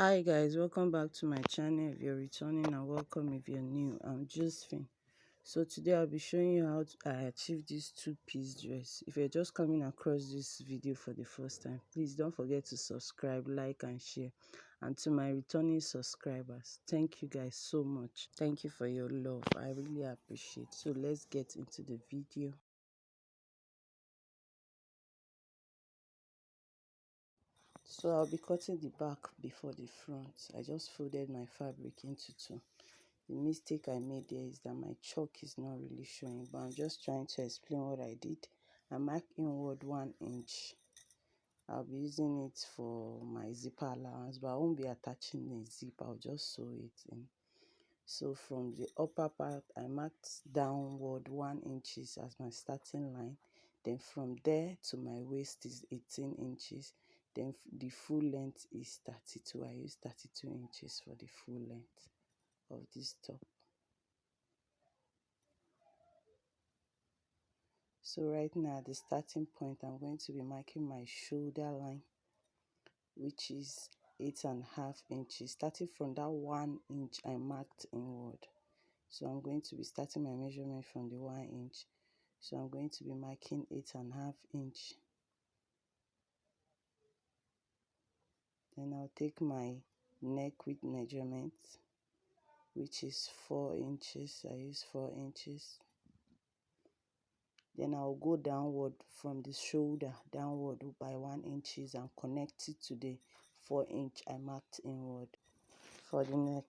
Hi guys, welcome back to my channel. If you're returning, and welcome if you're new. I'm Josephine. So today I'll be showing you how I achieved this two-piece dress. If you're just coming across this video for the first time, please don't forget to subscribe, like and share. And to my returning subscribers, thank you guys so much. Thank you for your love. I really appreciate. So let's get into the video. So I'll be cutting the back before the front. I just folded my fabric into two. The mistake I made there is that my chalk is not really showing, but I'm just trying to explain what I did. I marked inward 1 inch. I'll be using it for my zipper allowance, but I won't be attaching the zip. I'll just sew it in. So from the upper part, I marked downward 1 inches as my starting line. Then from there to my waist is 18 inches. Then the full length is 32. I use 32 inches for the full length of this top. So right now at the starting point, I'm going to be marking my shoulder line, which is 8.5 inches. Starting from that 1 inch I marked inward. So I'm going to be starting my measurement from the 1 inch. So I'm going to be marking 8.5 inch. Then I'll take my neck width measurement, which is 4 inches. I use 4 inches. Then I'll go downward from the shoulder downward by 1 inches and connect it to the 4 inch I marked inward for the neck.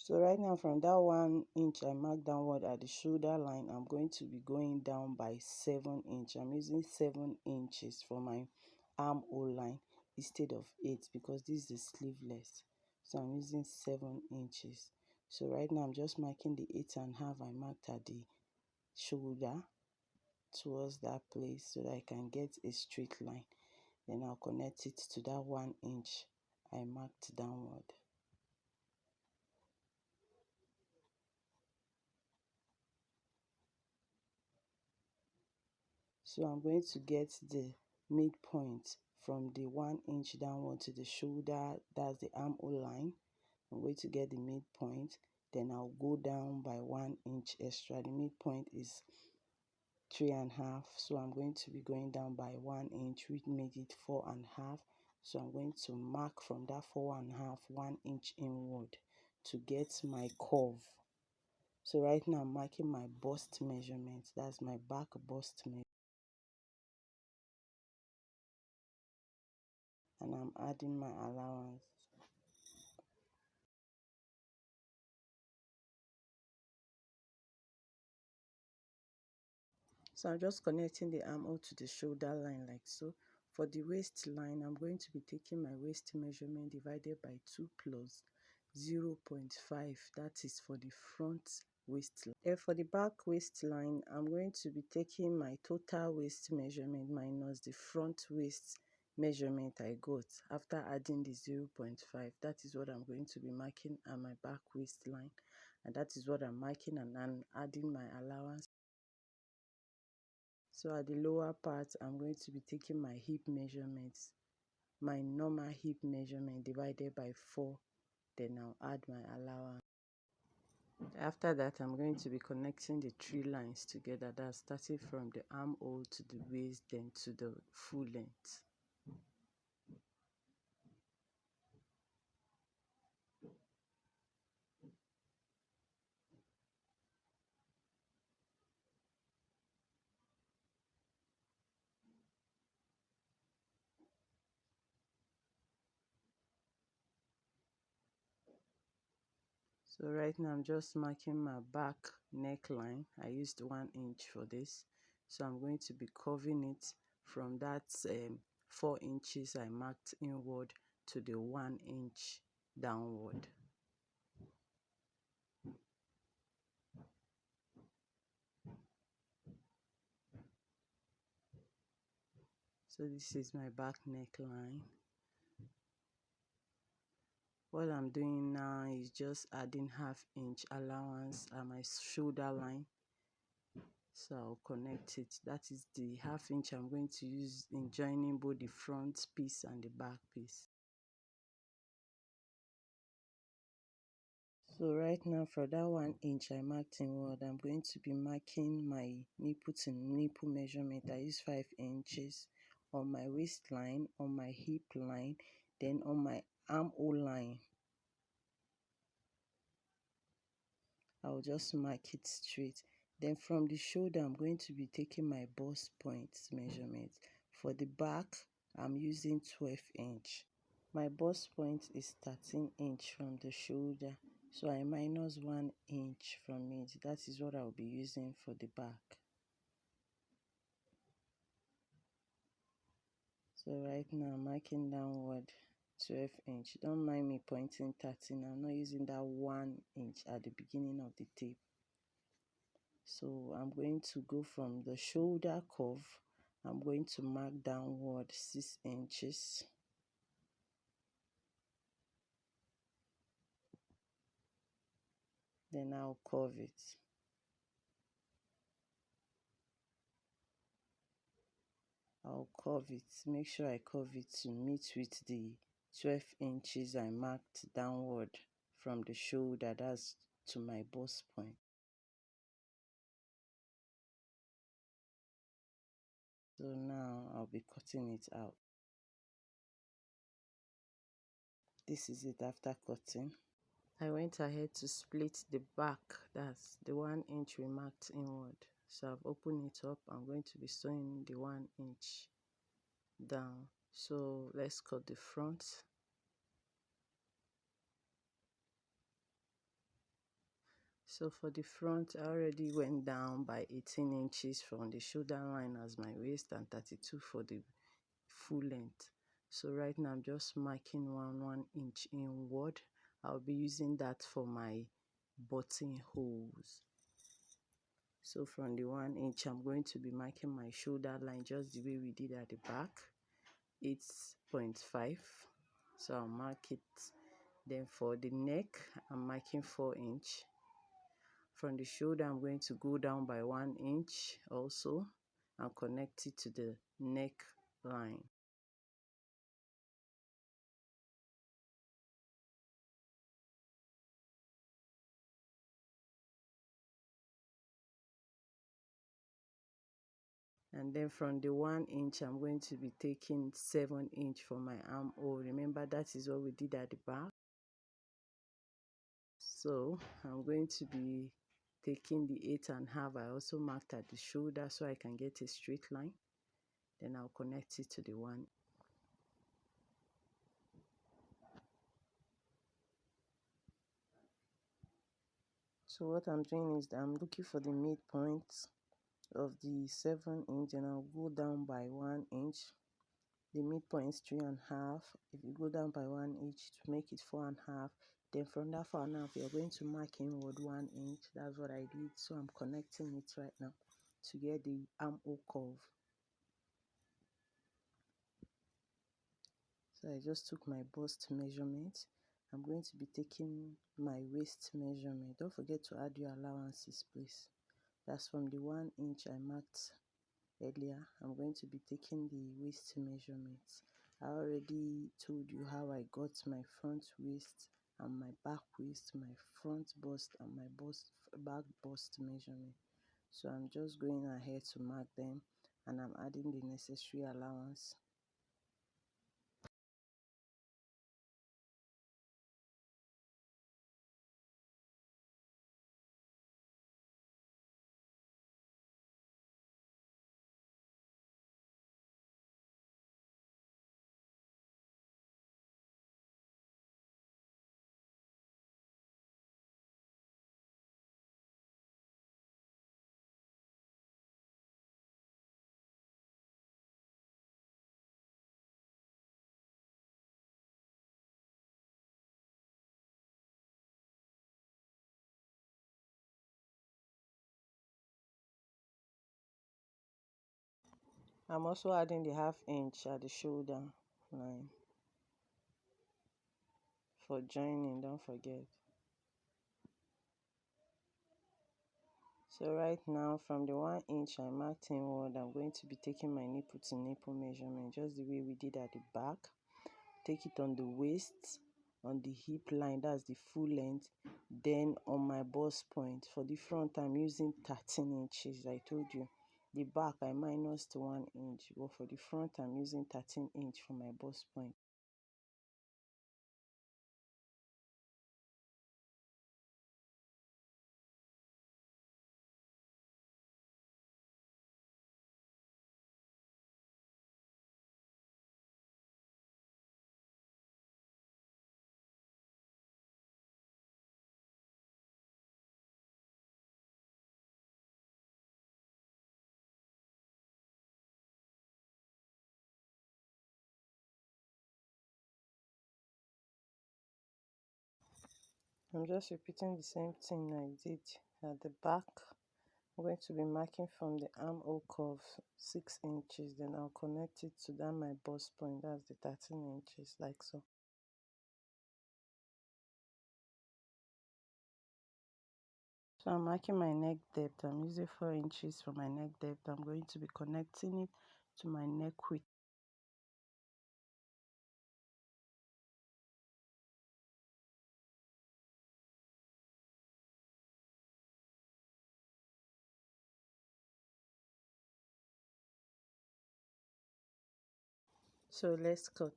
So right now from that 1 inch I marked downward at the shoulder line, I'm going to be going down by 7 inch. I'm using 7 inches for my armhole line instead of 8 because this is sleeveless. So I'm using 7 inches. So right now I'm just marking the 8.5 I marked at the shoulder towards that place so that I can get a straight line. Then I'll connect it to that 1 inch I marked downward. So I'm going to get the midpoint from the 1 inch downward to the shoulder, that's the armhole line. I'm going to get the midpoint, then I'll go down by 1 inch extra. The midpoint is 3.5, so I'm going to be going down by 1 inch, which made it 4.5. So I'm going to mark from that 4.5 1 inch inward to get my curve. So right now I'm marking my bust measurement, that's my back bust measurement, and I'm adding my allowance. So I'm just connecting the armhole to the shoulder line like so. For the waistline, I'm going to be taking my waist measurement divided by 2 plus 0.5. That is for the front waistline. And for the back waistline, I'm going to be taking my total waist measurement minus the front waist measurement I got after adding the 0.5. That is what I'm going to be marking on my back waistline, and that is what I'm marking, and I'm adding my allowance. So at the lower part, I'm going to be taking my hip measurements, my normal hip measurement divided by 4, then I'll add my allowance. After that, I'm going to be connecting the 3 lines together, that's starting from the armhole to the waist, then to the full length. So right now I'm just marking my back neckline. I used 1 inch for this. So I'm going to be curving it from that 4 inches I marked inward to the 1 inch downward. So this is my back neckline. What I'm doing now is just adding 1/2 inch allowance at my shoulder line, So I'll connect it. That is the ½ inch I'm going to use in joining both the front piece and the back piece. So right now for that 1 inch I marked inward, I'm going to be marking my nipple to nipple measurement. I use 5 inches on my waistline, on my hip line, then on my armhole line. I'll just mark it straight. Then from the shoulder, I'm going to be taking my bust point measurement. For the back, I'm using 12 inch. My bust point is 13 inch from the shoulder, so I minus 1 inch from it. That is what I'll be using for the back. So right now, I'm marking downward 12 inch. Don't mind me pointing 13. I'm not using that 1 inch at the beginning of the tape. So I'm going to go from the shoulder curve. I'm going to mark downward 6 inches. Then I'll curve it. I'll curve it. Make sure I curve it to meet with the 12 inches I marked downward from the shoulder. That's to my bust point. So now I'll be cutting it out. This is it after cutting. I went ahead to split the back, that's the 1 inch we marked inward. So I've opened it up. I'm going to be sewing the 1 inch down. So let's cut the front. So for the front, I already went down by 18 inches from the shoulder line as my waist and 32 for the full length. So right now I'm just marking 1 inch inward. I'll be using that for my buttonholes. So from the 1 inch, I'm going to be marking my shoulder line just the way we did at the back, 8.5. So I'll mark it. Then for the neck, I'm marking 4 inch. From the shoulder, I'm going to go down by 1 inch also and connect it to the neck line. And then from the 1 inch, I'm going to be taking 7 inch for my armhole. Remember, that is what we did at the back. So I'm going to be taking the 8.5. I also marked at the shoulder so I can get a straight line. Then I'll connect it to the 1. So what I'm doing is that I'm looking for the midpoint of the 7 inch, and I'll go down by 1 inch. The midpoint is 3.5. If you go down by 1 inch to make it 4.5, then from that 4.5 you're going to mark inward 1 inch. That's what I did. So I'm connecting it right now to get the armhole curve. So I just took my bust measurement. I'm going to be taking my waist measurement. Don't forget to add your allowances, please. That's from the 1 inch I marked earlier. I'm going to be taking the waist measurements. I already told you how I got my front waist and my back waist, my front bust and my back bust measurement. So I'm just going ahead to mark them, and I'm adding the necessary allowance. I'm also adding the ½ inch at the shoulder line for joining, don't forget. So right now, from the 1 inch I marked inward, I'm going to be taking my nipple to nipple measurement, just the way we did at the back. Take it on the waist, on the hip line, that's the full length, then on my bust point. For the front, I'm using 13 inches, I told you. The back, I minus to 1 inch, but for the front, I'm using 13 inch for my bust point. I'm just repeating the same thing I did at the back. I'm going to be marking from the armhole curve 6 inches, then I'll connect it to that my bust point, that's the 13 inches, like so. So I'm marking my neck depth. I'm using 4 inches for my neck depth. I'm going to be connecting it to my neck width. So let's cut.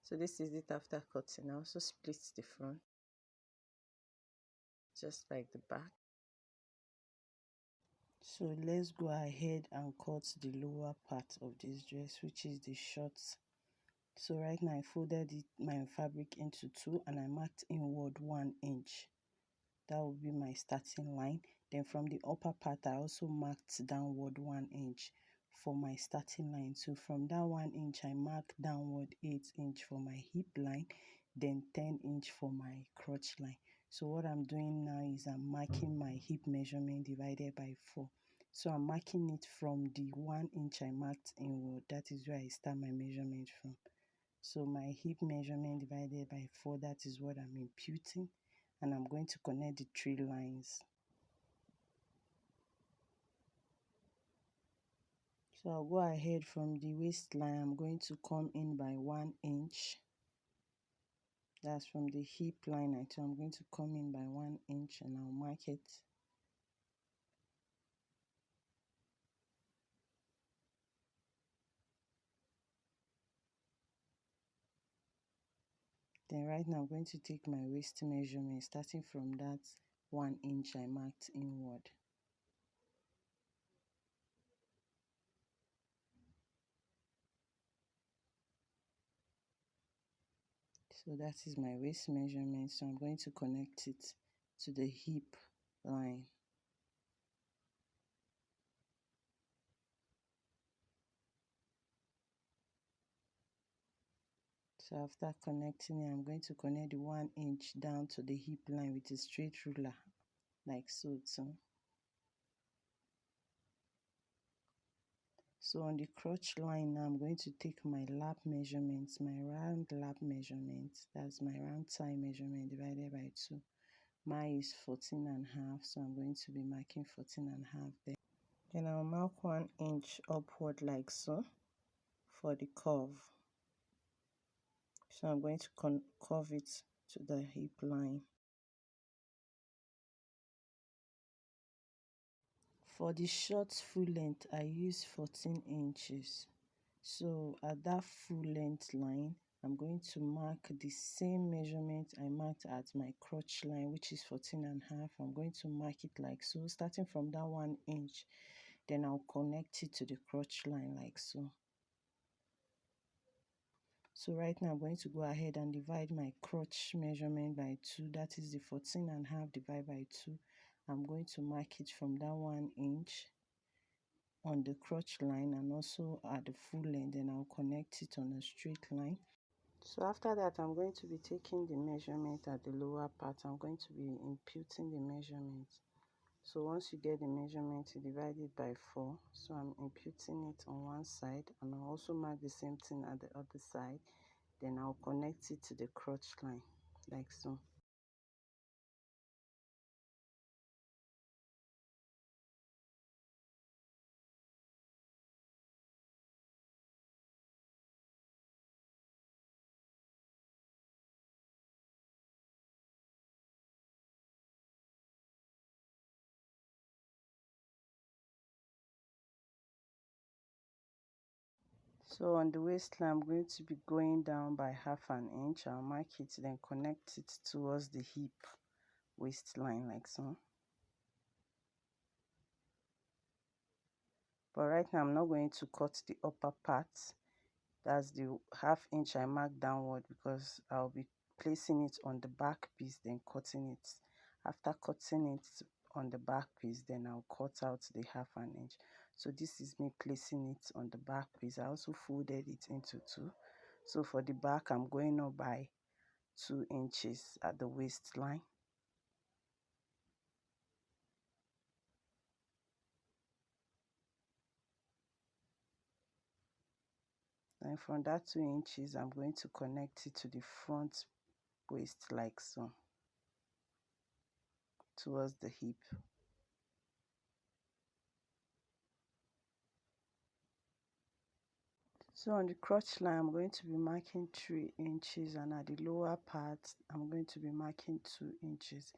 So this is it after cutting. I also split the front, just like the back. So let's go ahead and cut the lower part of this dress, which is the shorts. So right now I folded my fabric into two, and I marked inward 1 inch. That will be my starting line. Then from the upper part, I also marked downward 1 inch for my starting line. So from that 1 inch, I marked downward 8 inch for my hip line, then 10 inch for my crotch line. So what I'm doing now is I'm marking my hip measurement divided by 4. So I'm marking it from the 1 inch I marked inward. That is where I start my measurement from. So my hip measurement divided by 4, that is what I'm imputing, and I'm going to connect the 3 lines. So I'll go ahead from the waistline. I'm going to come in by 1 inch. That's from the hip line. So I'm going to come in by 1 inch, and I'll mark it. Then right now I'm going to take my waist measurement, starting from that 1 inch I marked inward. So that is my waist measurement. So I'm going to connect it to the hip line. So after connecting it, I'm going to connect the 1 inch down to the hip line with a straight ruler, like so too. So on the crotch line now, I'm going to take my lap measurements, my round lap measurement, that's my round thigh measurement divided by 2. Mine is 14.5, so I'm going to be marking 14.5 there. Then I'll mark 1 inch upward like so for the curve. So I'm going to curve it to the hip line. For the short full length, I use 14 inches. So at that full length line, I'm going to mark the same measurement I marked at my crotch line, which is 14.5. I'm going to mark it like so, starting from that 1 inch. Then I'll connect it to the crotch line like so. So right now I'm going to go ahead and divide my crotch measurement by 2. That is the 14.5 divided by 2. I'm going to mark it from that 1 inch on the crotch line and also at the full length, and I'll connect it on a straight line. So after that, I'm going to be taking the measurement at the lower part. I'm going to be imputing the measurement. So once you get the measurement, you divide it by 4. So I'm imputing it on one side, and I'll also mark the same thing at the other side. Then I'll connect it to the crotch line, like so. So on the waistline, I'm going to be going down by 1/2 inch. I'll mark it, then connect it towards the hip waistline like so. But right now I'm not going to cut the upper part. That's the 1/2 inch I marked downward, because I'll be placing it on the back piece, then cutting it. After cutting it on the back piece, then I'll cut out the 1/2 inch. So this is me placing it on the back piece. I also folded it into two. So for the back, I'm going up by 2 inches at the waistline. And from that 2 inches, I'm going to connect it to the front waist like so, towards the hip. So on the crotch line, I'm going to be marking 3 inches, and at the lower part, I'm going to be marking 2 inches.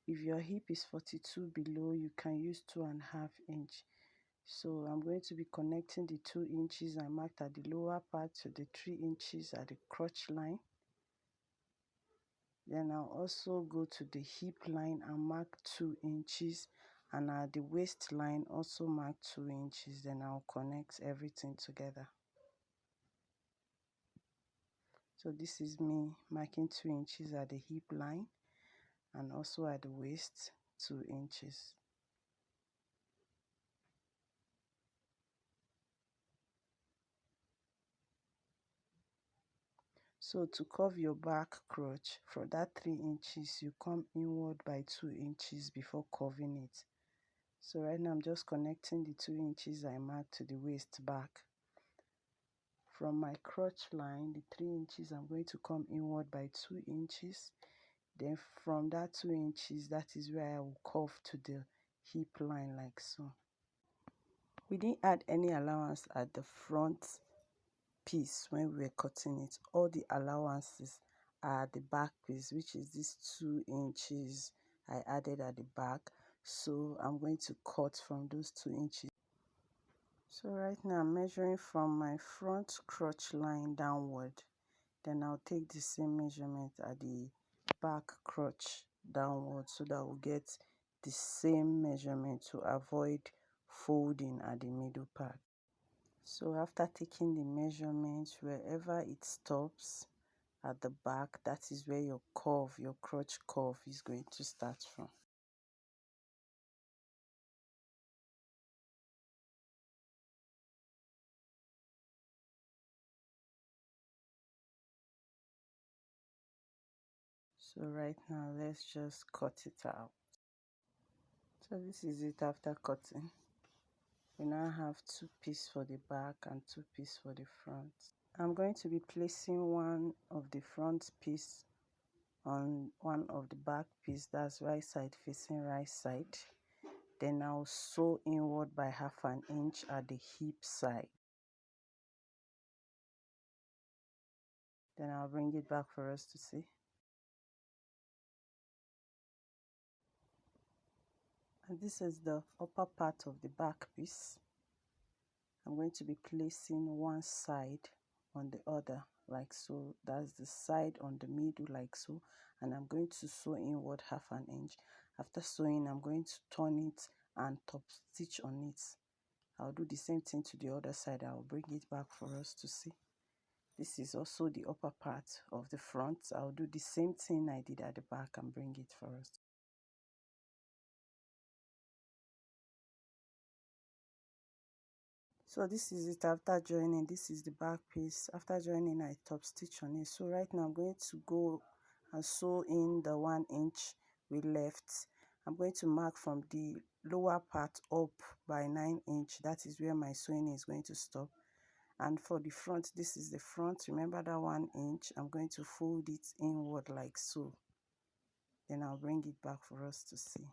If your hip is 42 below, you can use 2.5 inch. So I'm going to be connecting the 2 inches I marked at the lower part to the 3 inches at the crotch line. Then I'll also go to the hip line and mark 2 inches, and at the waistline also mark 2 inches. Then I'll connect everything together. So this is me marking 2 inches at the hip line and also at the waist 2 inches. So to curve your back crotch, from that 3 inches, you come inward by 2 inches before curving it. So right now I'm just connecting the 2 inches I marked to the waist back. From my crotch line, the 3 inches, I'm going to come inward by 2 inches. Then from that 2 inches, that is where I will curve to the hip line like so. We didn't add any allowance at the front piece when we were cutting it. All the allowances are at the back piece, which is this 2 inches I added at the back. So I'm going to cut from those 2 inches. So right now I'm measuring from my front crotch line downward. Then I'll take the same measurement at the back crotch downward, so that we'll get the same measurement to avoid folding at the middle part. So after taking the measurement, wherever it stops at the back, that is where your curve, your crotch curve, is going to start from. So right now let's just cut it out. So this is it after cutting. We now have 2 pieces for the back and 2 pieces for the front. I'm going to be placing one of the front piece on one of the back piece, that's right side facing right side. Then I'll sew inward by 1/2 inch at the hip side. Then I'll bring it back for us to see. And this is the upper part of the back piece. I'm going to be placing one side on the other like so. That's the side on the middle like so. And I'm going to sew inward 1/2 inch. After sewing, I'm going to turn it and top stitch on it. I'll do the same thing to the other side. I'll bring it back for us to see. This is also the upper part of the front. I'll do the same thing I did at the back and bring it for us. So this is it after joining. This is the back piece. After joining, I top stitch on it. So right now I'm going to go and sew in the 1 inch we left. I'm going to mark from the lower part up by 9 inch. That is where my sewing is going to stop. And for the front, this is the front. Remember that 1 inch. I'm going to fold it inward like so. Then I'll bring it back for us to see.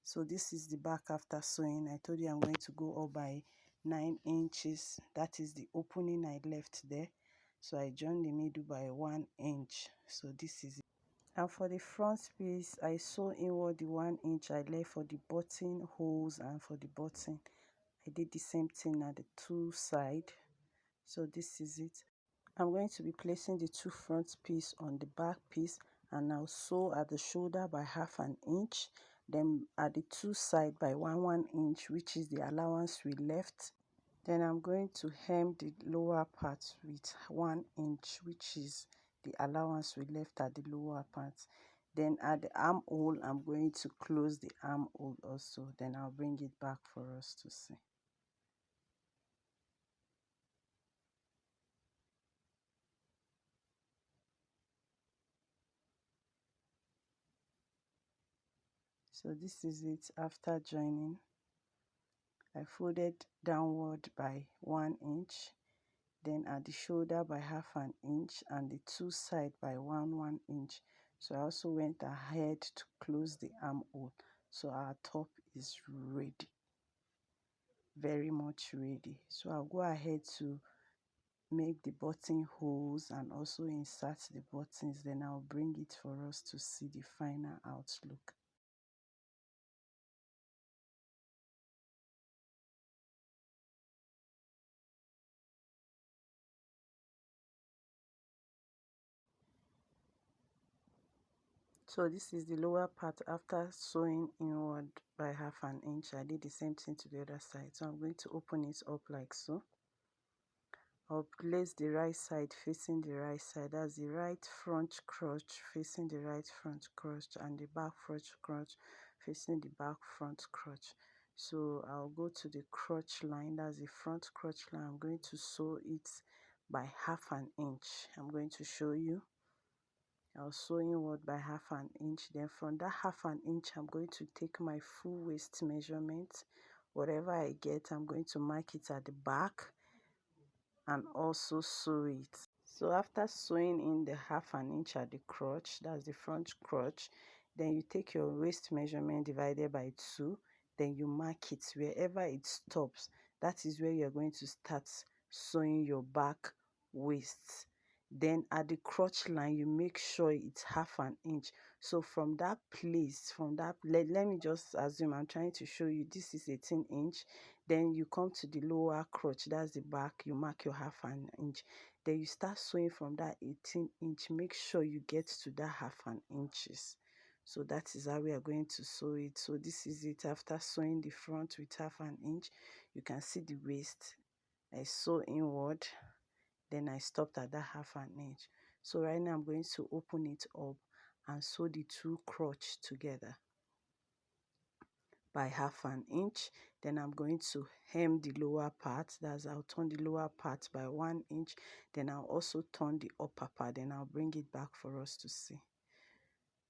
So this is the back after sewing. I told you I'm going to go up by 9 inches. That is the opening I left there. So I joined the middle by 1 inch. So this is it. And for the front piece, I sew inward the 1 inch I left for the button holes, and for the button I did the same thing at the two side. So this is it. I'm going to be placing the two front piece on the back piece, and I'll sew at the shoulder by 1/2 inch, then at the two side by 1 inch, which is the allowance we left. Then I'm going to hem the lower part with 1 inch, which is the allowance we left at the lower part. Then at the armhole, I'm going to close the armhole also. Then I'll bring it back for us to see. So this is it after joining. I folded downward by 1 inch, then at the shoulder by 1/2 inch, and the two side by 1 inch. So I also went ahead to close the armhole. So our top is ready, very much ready. So I'll go ahead to make the buttonholes and also insert the buttons. Then I'll bring it for us to see the final outlook. So this is the lower part after sewing inward by 1/2 inch. I did the same thing to the other side. So I'm going to open it up like so. I'll place the right side facing the right side. That's the right front crotch facing the right front crotch, and the back front crotch facing the back front crotch. So I'll go to the crotch line. That's the front crotch line. I'm going to sew it by 1/2 inch. I'm going to show you. I'll sew inward by 1/2 inch. Then from that 1/2 inch, I'm going to take my full waist measurement. Whatever I get, I'm going to mark it at the back and also sew it. So after sewing in the 1/2 inch at the crotch, that's the front crotch, then you take your waist measurement divided by 2, then you mark it wherever it stops. That is where you're going to start sewing your back waist. Then at the crotch line, you make sure it's 1/2 inch. So from that place, let me just assume I'm trying to show you this is 18 inch. Then you come to the lower crotch, that's the back, you mark your 1/2 inch. Then you start sewing from that 18 inch. Make sure you get to that 1/2 inches. So that is how we are going to sew it. So this is it after sewing the front with 1/2 inch. You can see the waist. I sew inward, then I stopped at that 1/2 inch. So right now I'm going to open it up and sew the two crotch together by 1/2 inch. Then I'm going to hem the lower part. That's I'll turn the lower part by 1 inch. Then I'll also turn the upper part. Then I'll bring it back for us to see.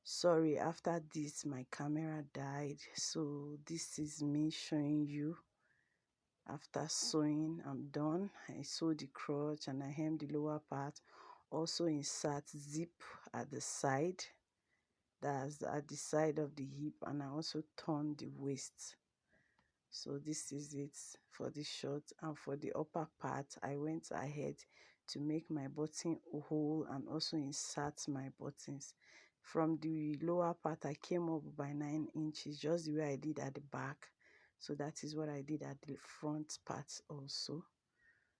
Sorry, after this my camera died, so this is me showing you. After sewing, I'm done. I sew the crotch and I hem the lower part. Also insert zip at the side. That's at the side of the hip, and I also turn the waist. So this is it for this short. And for the upper part, I went ahead to make my button hole and also insert my buttons. From the lower part, I came up by 9 inches, just the way I did at the back. So that is what I did at the front part also.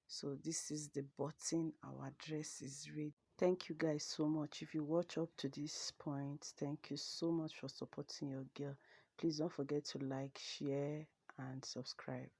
So this is the button. Our dress is ready. Thank you guys so much. If you watch up to this point, thank you so much for supporting your girl. Please don't forget to like, share, and subscribe.